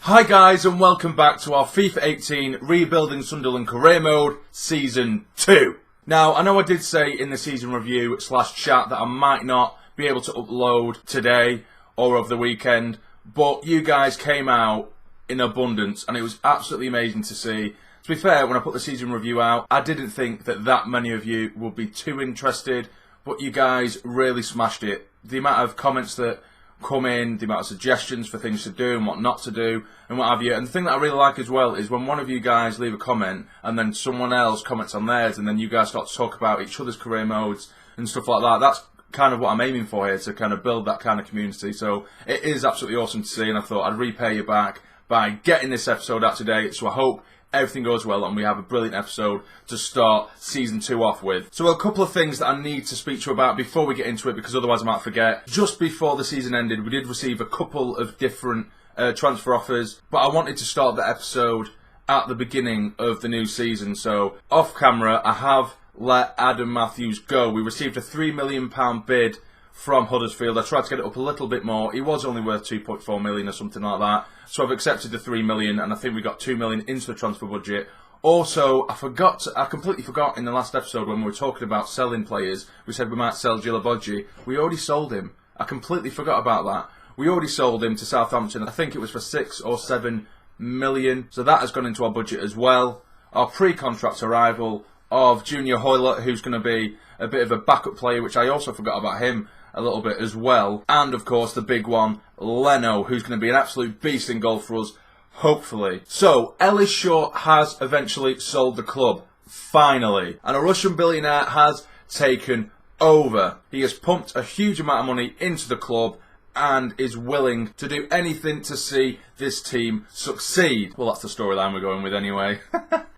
Hi guys and welcome back to our FIFA 18 Rebuilding Sunderland Career Mode Season 2. Now, I know I did say in the season review / chat that I might not be able to upload today or over the weekend, but you guys came out in abundance and it was absolutely amazing to see. To be fair, when I put the season review out, I didn't think that many of you would be too interested, but you guys really smashed it. The amount of comments that come in, the amount of suggestions for things to do and what not to do and what have you. And the thing that I really like as well is when one of you guys leave a comment and then someone else comments on theirs and then you guys start to talk about each other's career modes and stuff like that. That's kind of what I'm aiming for here, to kind of build that kind of community. So it is absolutely awesome to see, and I thought I'd repay you back by getting this episode out today. So I hope everything goes well and we have a brilliant episode to start Season 2 off with. So a couple of things that I need to speak to you about before we get into it, because otherwise I might forget. Just before the season ended, we did receive a couple of different transfer offers, but I wanted to start the episode at the beginning of the new season. So off camera, I have let Adam Matthews go. We received a £3 million bid from Huddersfield. I tried to get it up a little bit more. He was only worth 2.4 million or something like that. So I've accepted the 3 million, and I think we got 2 million into the transfer budget. Also, I completely forgot in the last episode when we were talking about selling players, we said we might sell Djilabodji. We already sold him. I completely forgot about that. We already sold him to Southampton. I think it was for 6 or 7 million. So that has gone into our budget as well. Our pre-contract arrival of Junior Hoylett, who's going to be a bit of a backup player, which I also forgot about him a little bit as well. And of course the big one, Leno, who's going to be an absolute beast in goal for us, hopefully. So Ellis Short has eventually sold the club, finally. And a Russian billionaire has taken over. He has pumped a huge amount of money into the club and is willing to do anything to see this team succeed. Well, that's the storyline we're going with anyway.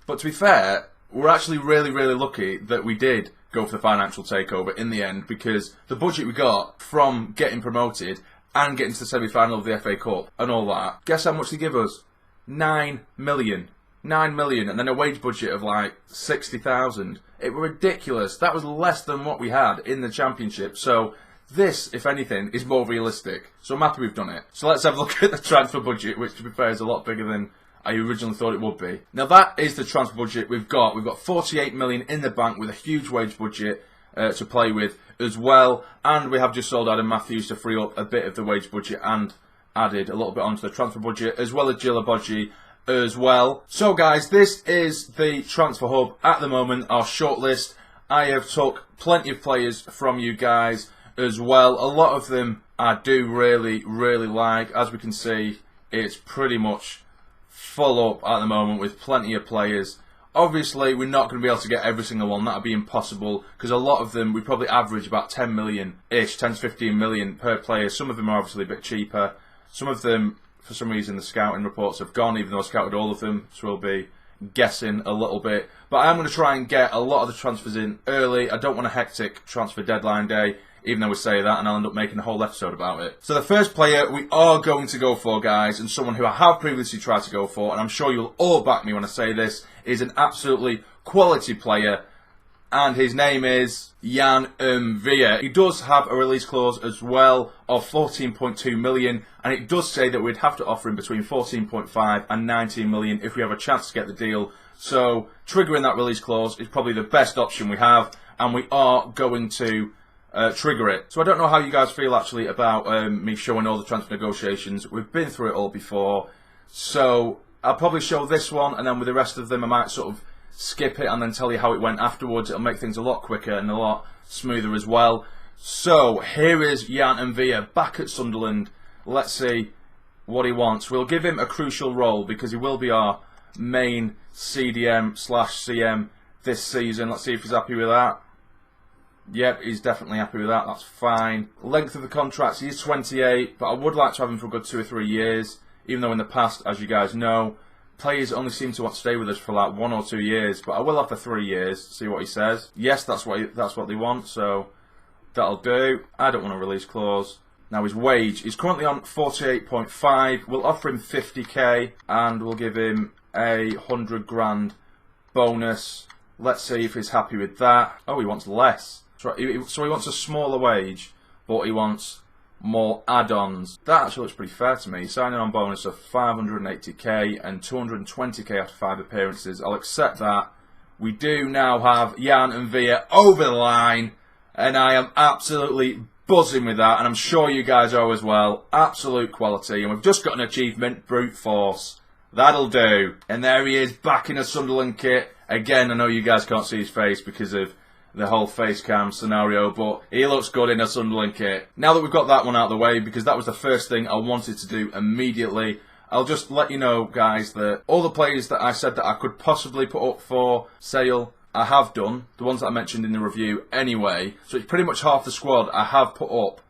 But to be fair, we're actually really lucky that we did go for the financial takeover in the end, because the budget we got from getting promoted and getting to the semi-final of the FA Cup and all that, guess how much they give us? 9 million. 9 million, and then a wage budget of like 60,000. It was ridiculous. That was less than what we had in the Championship. So this, if anything, is more realistic. So I'm happy we've done it. So let's have a look at the transfer budget, which to be fair is a lot bigger than I originally thought it would be. Now that is the transfer budget we've got. We've got 48 million in the bank with a huge wage budget to play with as well. And we have just sold Adam Matthews to free up a bit of the wage budget and added a little bit onto the transfer budget, as well as Djilabodji as well. So guys, this is the transfer hub at the moment, our shortlist. I have took plenty of players from you guys as well. A lot of them I do really like. As we can see, it's pretty much full up at the moment with plenty of players. Obviously, we're not going to be able to get every single one. That would be impossible, because a lot of them, we probably average about 10 million-ish, 10 to 15 million per player. Some of them are obviously a bit cheaper. Some of them, for some reason, the scouting reports have gone, even though I scouted all of them, so we'll be guessing a little bit. But I am going to try and get a lot of the transfers in early. I don't want a hectic transfer deadline day, even though we say that, and I'll end up making a whole episode about it. So the first player we are going to go for, guys, and someone who I have previously tried to go for, and I'm sure you'll all back me when I say this, is an absolutely quality player, and his name is Yann. He does have a release clause as well of 14.2 million, and it does say that we'd have to offer him between 14.5 and 19 million if we have a chance to get the deal. So triggering that release clause is probably the best option we have, and we are going to trigger it. So I don't know how you guys feel actually about me showing all the transfer negotiations. We've been through it all before, so I'll probably show this one, and then with the rest of them I might sort of skip it and then tell you how it went afterwards. It'll make things a lot quicker and a lot smoother as well. So here is Yann back at Sunderland. Let's see what he wants. We'll give him a crucial role because he will be our main CDM/CM this season. Let's see if he's happy with that. Yep, he's definitely happy with that. That's fine. Length of the contract, he's 28, but I would like to have him for a good 2 or 3 years, even though in the past, as you guys know, players only seem to want to stay with us for like 1 or 2 years, but I will have for 3 years, see what he says. Yes, that's what they want, so that'll do. I don't want a release clause. Now his wage, he's currently on 48.5. We'll offer him 50k, and we'll give him a 100 grand bonus. Let's see if he's happy with that. Oh, he wants less. So he wants a smaller wage, but he wants more add-ons. That actually looks pretty fair to me. Signing on bonus of 580k and 220k after 5 appearances. I'll accept that. We do now have Yann and Villa over the line, and I am absolutely buzzing with that, and I'm sure you guys are as well. Absolute quality, and we've just got an achievement, brute force. That'll do. And there he is, back in a Sunderland kit. Again, I know you guys can't see his face because of the whole face cam scenario, but he looks good in a Sunderland kit. Now that we've got that one out of the way, because that was the first thing I wanted to do immediately, I'll just let you know, guys, that all the players that I said that I could possibly put up for sale, I have done. The ones that I mentioned in the review anyway. So it's pretty much half the squad I have put up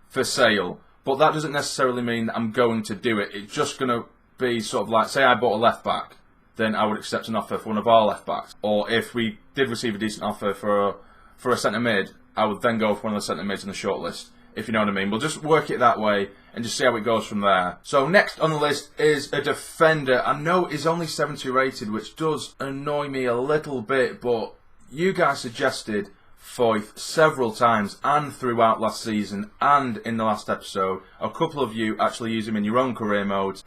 for sale. But that doesn't necessarily mean that I'm going to do it. It's just going to be sort of like, say I bought a left back, then I would accept an offer for one of our left backs. Or if we did receive a decent offer for a centre mid, I would then go for one of the centre mids in the shortlist, if you know what I mean. We'll just work it that way and just see how it goes from there. So next on the list is a defender. I know he's only 70 rated, which does annoy me a little bit, but you guys suggested Foyth several times and throughout last season and in the last episode. A couple of you actually use him in your own career modes.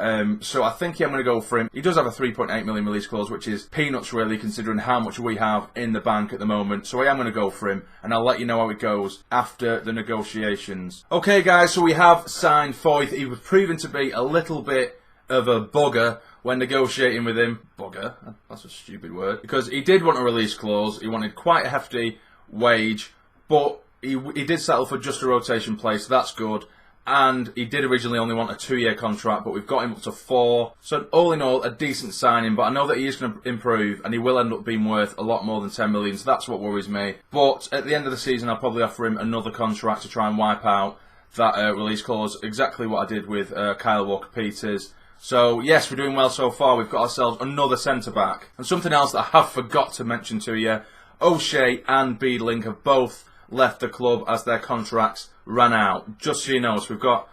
So I think I'm going to go for him. He does have a 3.8 million release clause, which is peanuts really considering how much we have in the bank at the moment. So I am going to go for him, and I'll let you know how it goes after the negotiations. Okay guys, so we have signed Foyth. He was proven to be a little bit of a bugger when negotiating with him. Bugger? That's a stupid word. Because he did want a release clause. He wanted quite a hefty wage, but he did settle for just a rotation play, so that's good. And he did originally only want a 2-year contract, but we've got him up to 4. So all in all, a decent signing, but I know that he is going to improve, and he will end up being worth a lot more than 10 million, so that's what worries me. But at the end of the season, I'll probably offer him another contract to try and wipe out that release clause, exactly what I did with Kyle Walker-Peters. So yes, we're doing well so far. We've got ourselves another centre-back. And something else that I have forgot to mention to you, O'Shea and Beedling have both left the club as their contracts ran out. Just so you know, so we've got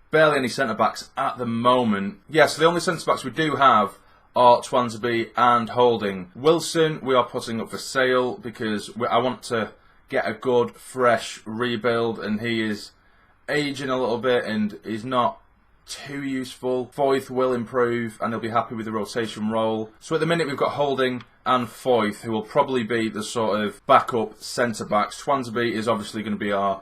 barely any centre-backs at the moment. Yes, the only centre-backs we do have are Twansby and Holding. Wilson we are putting up for sale because I want to get a good, fresh rebuild, and he is aging a little bit and he's not too useful. Foyth will improve and he'll be happy with the rotation role. So at the minute we've got Holding and Foyth, who will probably be the sort of backup centre-backs. Twansby is obviously going to be our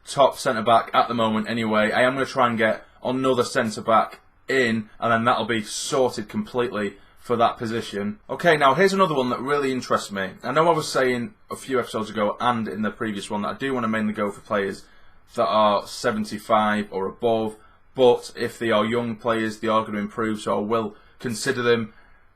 top centre-back at the moment anyway. I am going to try and get another centre-back in, and then that'll be sorted completely for that position. Okay, now here's another one that really interests me. I know I was saying a few episodes ago and in the previous one that I do want to mainly go for players that are 75 or above, but if they are young players, they are going to improve, so I will consider them.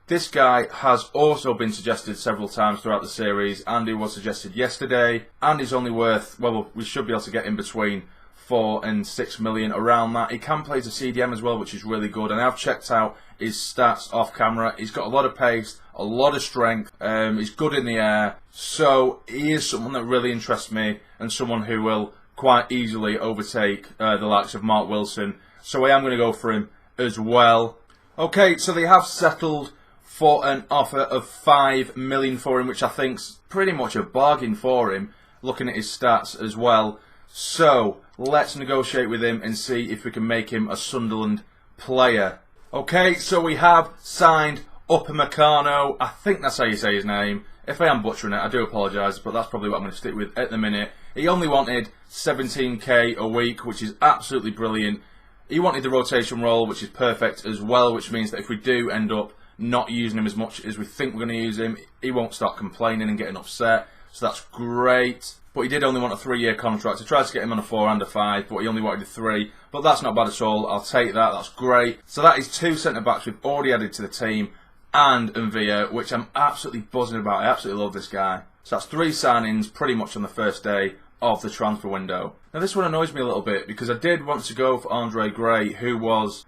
This guy has also been suggested several times throughout the series, and he was suggested yesterday, and he's only worth, well, we should be able to get in between 4 and 6 million, around that. He can play as a CDM as well, which is really good, and I've checked out his stats off camera. He's got a lot of pace, a lot of strength, he's good in the air, so he is someone that really interests me, and someone who will quite easily overtake the likes of Mark Wilson, so I am going to go for him as well. Okay, so they have settled for an offer of 5 million for him, which I think's pretty much a bargain for him, looking at his stats as well. So let's negotiate with him and see if we can make him a Sunderland player. Okay, so we have signed Upamecano. I think that's how you say his name. If I am butchering it, I do apologise, but that's probably what I'm going to stick with at the minute. He only wanted 17k a week, which is absolutely brilliant. He wanted the rotation role, which is perfect as well, which means that if we do end up not using him as much as we think we're going to use him, he won't start complaining and getting upset, so that's great. But he did only want a 3-year contract. I tried to get him on a 4 and a 5, but he only wanted a 3, but that's not bad at all. I'll take that, that's great. So that is 2 centre-backs we've already added to the team, and Mvia, which I'm absolutely buzzing about. I absolutely love this guy. So that's 3 signings pretty much on the first day of the transfer window. Now this one annoys me a little bit because I did want to go for Andre Gray, who was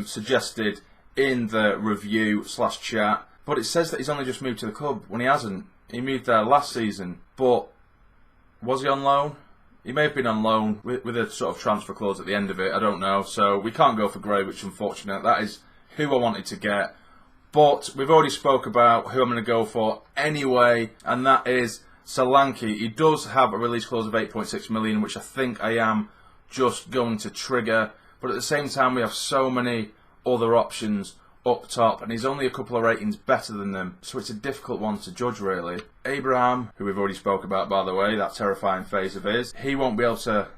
suggested in the review / chat, but it says that he's only just moved to the club when he hasn't. He moved there last season, but was he on loan? He may have been on loan with a sort of transfer clause at the end of it, I don't know. So we can't go for Gray, which is unfortunate. That is who I wanted to get. But we've already spoke about who I'm going to go for anyway, and that is Solanke. He does have a release clause of 8.6 million, which I think I am just going to trigger. But at the same time, we have so many other options up top, and he's only a couple of ratings better than them, so it's a difficult one to judge, really. Abraham, who we've already spoke about, by the way, that terrifying phase of his, he won't be able to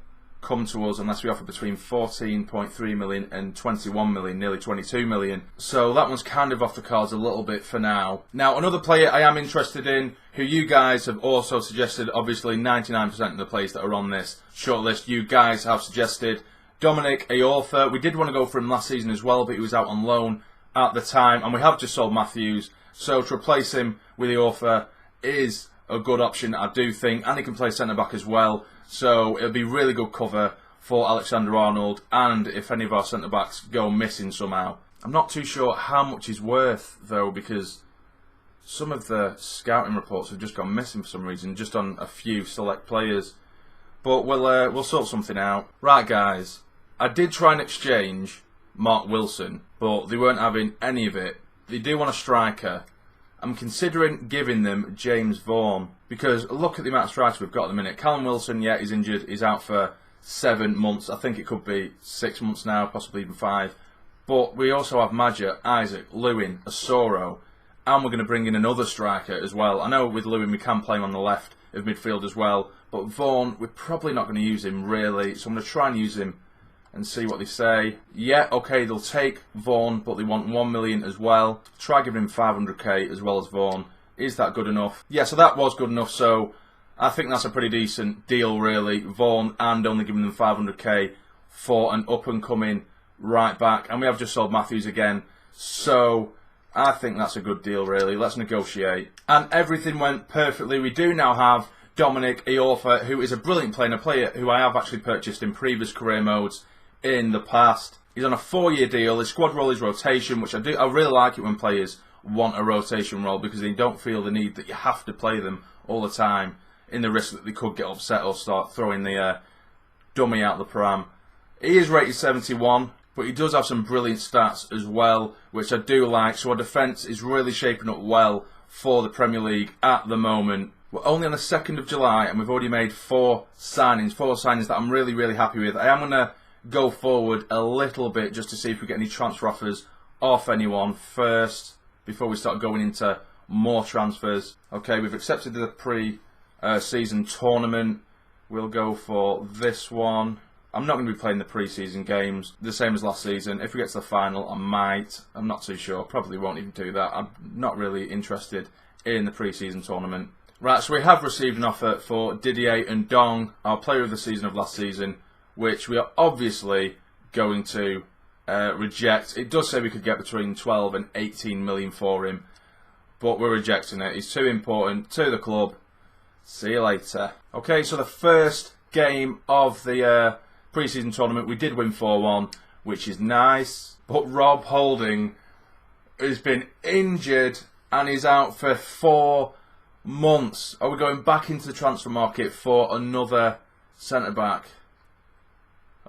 come to us unless we offer between 14.3 million and 21 million, nearly 22 million. So that one's kind of off the cards a little bit for now. Now, another player I am interested in, who you guys have also suggested, obviously 99% of the players that are on this shortlist, you guys have suggested Dominic Dayot. We did want to go for him last season as well, but he was out on loan at the time, and we have just sold Matthews, so to replace him with Dayot is a good option, I do think, and he can play centre-back as well. So it'll be really good cover for Alexander-Arnold, and if any of our centre-backs go missing somehow. I'm not too sure how much he's worth, though, because some of the scouting reports have just gone missing for some reason, just on a few select players. But we'll sort something out. Right, guys, I did try and exchange Mark Wilson, but they weren't having any of it. They do want a striker. I'm considering giving them James Vaughan, because look at the amount of strikers we've got at the minute. Callum Wilson, yeah, he's injured. He's out for 7 months. I think it could be 6 months now, possibly even 5. But we also have Madja, Isaac, Lewin, Asoro, and we're going to bring in another striker as well. I know with Lewin we can play him on the left of midfield as well, but Vaughan, we're probably not going to use him really, so I'm going to try and use him and see what they say. Yeah, okay, they'll take Vaughan, but they want 1 million as well. Try giving him 500k as well as Vaughan. Is that good enough? Yeah, so that was good enough, so I think that's a pretty decent deal, really. Vaughan and only giving them 500k for an up-and-coming right back. And we have just sold Matthews again, so I think that's a good deal, really. Let's negotiate. And everything went perfectly. We do now have Dominic Dayot, who is a brilliant player, and a player who I have actually purchased in previous career modes in the past. He's on a 4-year deal. His squad role is rotation, which I really like it when players want a rotation role, because they don't feel the need that you have to play them all the time, in the risk that they could get upset or start throwing the dummy out the pram. He is rated 71, but he does have some brilliant stats as well, which I do like. So our defence is really shaping up well for the Premier League at the moment. We're only on the 2nd of July, and we've already made 4 signings that I'm really, really happy with. I am going to go forward a little bit just to see if we get any transfer offers off anyone first before we start going into more transfers. Okay, we've accepted the pre-season tournament. We'll go for this one. I'm not going to be playing the pre-season games, the same as last season. If we get to the final, I might. I'm not too sure. Probably won't even do that. I'm not really interested in the pre-season tournament. Right, so we have received an offer for Didier and Dong, our player of the season of last season, which we are obviously going to reject. It does say we could get between 12 and 18 million for him, but we're rejecting it. He's too important to the club. See you later. Okay, so the first game of the pre-season tournament, we did win 4-1, which is nice, but Rob Holding has been injured and is out for 4 months. Are we going back into the transfer market for another centre-back?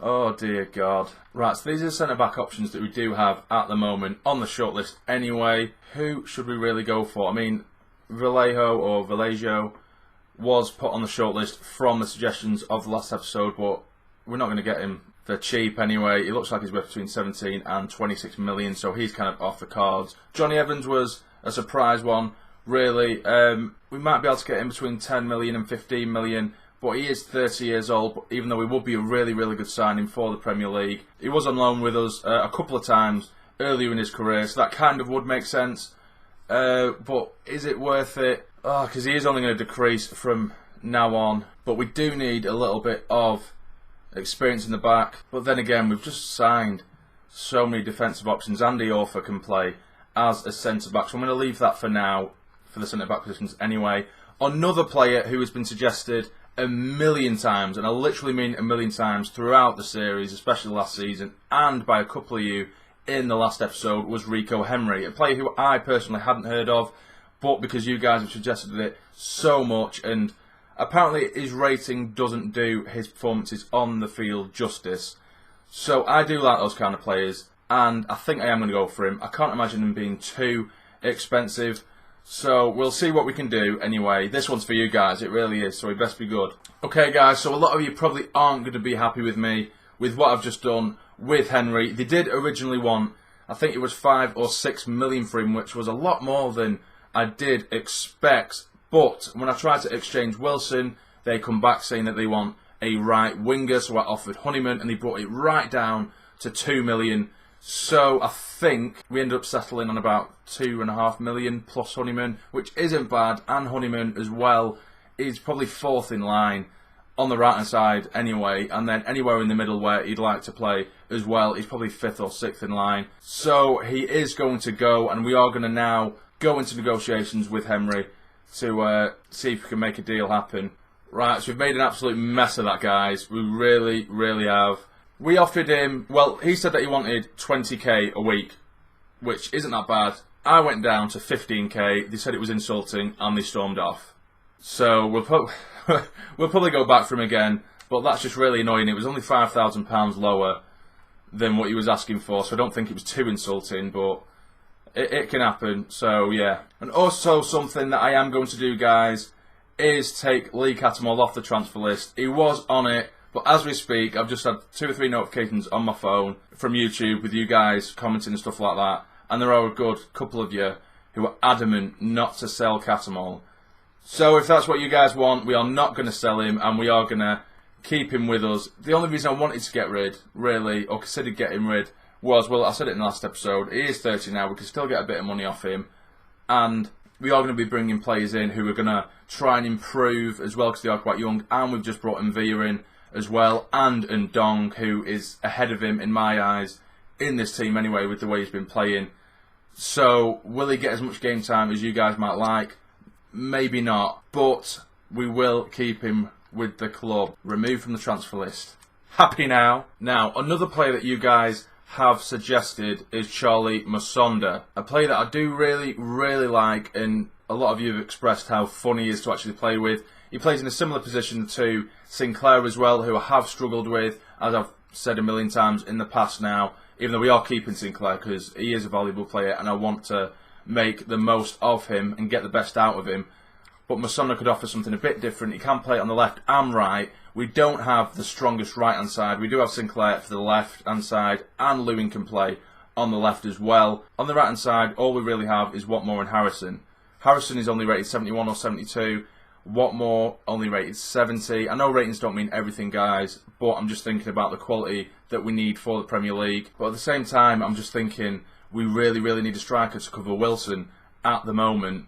Oh dear God. Right, so these are the centre-back options that we do have at the moment on the shortlist anyway. Who should we really go for? I mean, Vallejo was put on the shortlist from the suggestions of the last episode, but we're not going to get him for cheap anyway. It looks like he's worth between 17 and 26 million, so he's kind of off the cards. Johnny Evans was a surprise one, really. We might be able to get him between 10 million and 15 million. But he is 30 years old, even though he would be a really, really good signing for the Premier League. He was on loan with us a couple of times earlier in his career, so that kind of would make sense. But is it worth it? Oh, because he is only going to decrease from now on. But we do need a little bit of experience in the back. But then again, we've just signed so many defensive options. Andy Orfer can play as a centre-back, so I'm going to leave that for now, for the centre-back positions anyway. Another player who has been suggested a million times, and I literally mean a million times throughout the series, especially last season, and by a couple of you in the last episode, was Rico Henry, a player who I personally hadn't heard of, but because you guys have suggested it so much, and apparently his rating doesn't do his performances on the field justice. So I do like those kind of players, and I think I am going to go for him. I can't imagine him being too expensive, So we'll see what we can do anyway. This one's for you guys, it really is, so it best be good. Okay guys, so a lot of you probably aren't going to be happy with me with what I've just done with Henry. They did originally want, I think it was 5 or 6 million for him, which was a lot more than I did expect. But when I tried to exchange Wilson, they come back saying that they want a right winger, so I offered Honeyman and they brought it right down to 2 million. So I think we ended up settling on about 2.5 million plus Honeyman, which isn't bad, and Honeyman as well is probably 4th in line on the right hand side anyway, and then anywhere in the middle where he'd like to play as well, he's probably 5th or 6th in line. So he is going to go, and we are going to now go into negotiations with Henry to see if we can make a deal happen. Right, so we've made an absolute mess of that, guys. We really, really have. We offered him, well, he said that he wanted 20k a week, which isn't that bad. I went down to 15k, they said it was insulting, and they stormed off. So we'll probably go back for him again, but that's just really annoying. It was only £5,000 lower than what he was asking for, so I don't think it was too insulting, but it can happen, so yeah. And also something that I am going to do, guys, is take Lee Cattermole off the transfer list. He was on it, but as we speak, I've just had 2 or 3 notifications on my phone from YouTube with you guys commenting and stuff like that, and there are a good couple of you who are adamant not to sell Cattermole. So if that's what you guys want, we are not going to sell him, and we are going to keep him with us. The only reason I wanted to get rid, really, or considered getting rid, was, well, I said it in the last episode, he is 30 now, we can still get a bit of money off him, and we are going to be bringing players in who are going to try and improve as well, because they are quite young, and we've just brought Mvia in as well, and Ndong, who is ahead of him in my eyes in this team anyway with the way he's been playing. So will he get as much game time as you guys might like? Maybe not, but we will keep him with the club. Removed from the transfer list. Happy now? Now, another player that you guys have suggested is Charlie Musonda, a player that I do really, really like, and a lot of you have expressed how fun he is to actually play with. He plays in a similar position to Sinclair as well, who I have struggled with, as I've said a million times in the past now, even though we are keeping Sinclair because he is a valuable player and I want to make the most of him and get the best out of him. But Musonda could offer something a bit different. He can play on the left and right. We don't have the strongest right hand side. We do have Sinclair for the left hand side, and Lewin can play on the left as well. On the right hand side, all we really have is Watmore and Harrison. Harrison is only rated 71 or 72. Watmore only rated 70. I know ratings don't mean everything, guys, but I'm just thinking about the quality that we need for the Premier League. But at the same time, I'm just thinking we really, really need a striker to cover Wilson at the moment.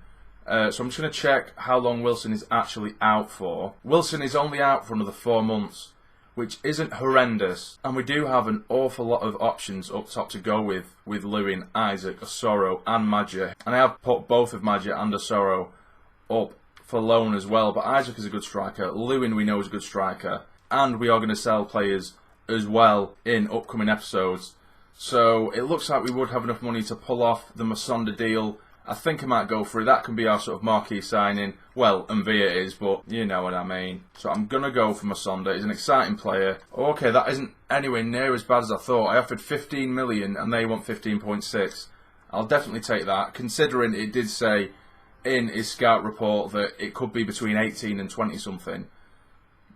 So I'm just going to check how long Wilson is actually out for. Wilson is only out for another 4 months, which isn't horrendous. And we do have an awful lot of options up top to go with Lewin, Isaac, Osoro and Maja. And I have put both of Maja and Osoro up for loan as well. But Isaac is a good striker. Lewin we know is a good striker. And we are going to sell players as well in upcoming episodes. So it looks like we would have enough money to pull off the Musonda deal. I think I might go for it. That can be our sort of marquee signing. Well, Mvia is, but you know what I mean. So I'm going to go for Musonda. He's an exciting player. Okay, that isn't anywhere near as bad as I thought. I offered 15 million and they want 15.6. I'll definitely take that, considering it did say in his scout report that it could be between 18 and 20 something.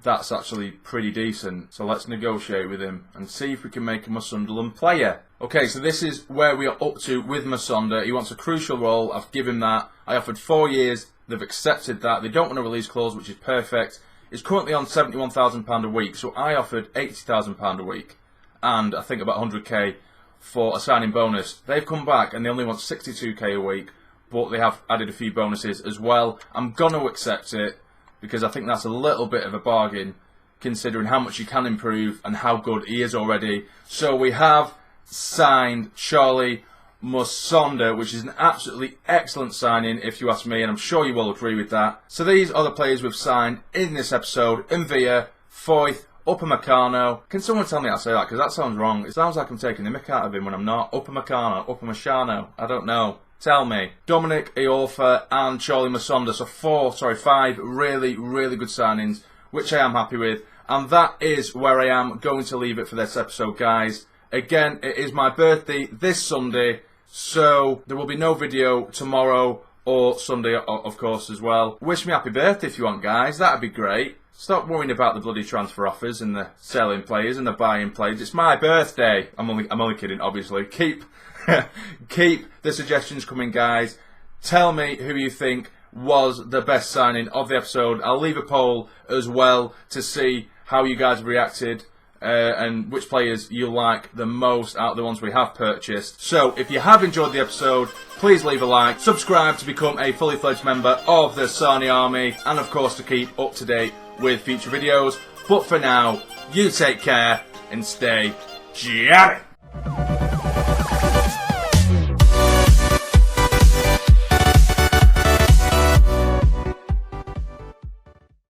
That's actually pretty decent. So let's negotiate with him and see if we can make him a Sunderland player. Okay, so this is where we are up to with Musonda. He wants a crucial role. I've given him that. I offered 4 years. They've accepted that. They don't want a release clause, which is perfect. He's currently on £71,000 a week, so I offered £80,000 a week. And I think about 100k for a signing bonus. They've come back and they only want 62k a week, but they have added a few bonuses as well. I'm going to accept it, because I think that's a little bit of a bargain, considering how much he can improve and how good he is already. So we have signed Charlie Musonda, which is an absolutely excellent signing, if you ask me, and I'm sure you will agree with that. So these are the players we've signed in this episode. Mvia, Foyth, Upamecano. Can someone tell me how to say that? Because that sounds wrong. It sounds like I'm taking the mick out of him when I'm not. Upamecano, Upamecano, I don't know. Tell me. Dominic, Iorfa and Charlie Musonda. So 5 really, really good signings, which I am happy with. And that is where I am going to leave it for this episode, guys. Again, it is my birthday this Sunday, so there will be no video tomorrow, or Sunday, of course, as well. Wish me happy birthday if you want, guys. That'd be great. Stop worrying about the bloody transfer offers and the selling players and the buying players. It's my birthday. I'm only kidding, obviously. Keep the suggestions coming, guys. Tell me who you think was the best signing of the episode. I'll leave a poll as well to see how you guys reacted and which players you like the most out of the ones we have purchased. So if you have enjoyed the episode, please leave a like, subscribe to become a fully fledged member of the Sani Army, and of course to keep up to date with future videos. But for now, you take care and stay jamming.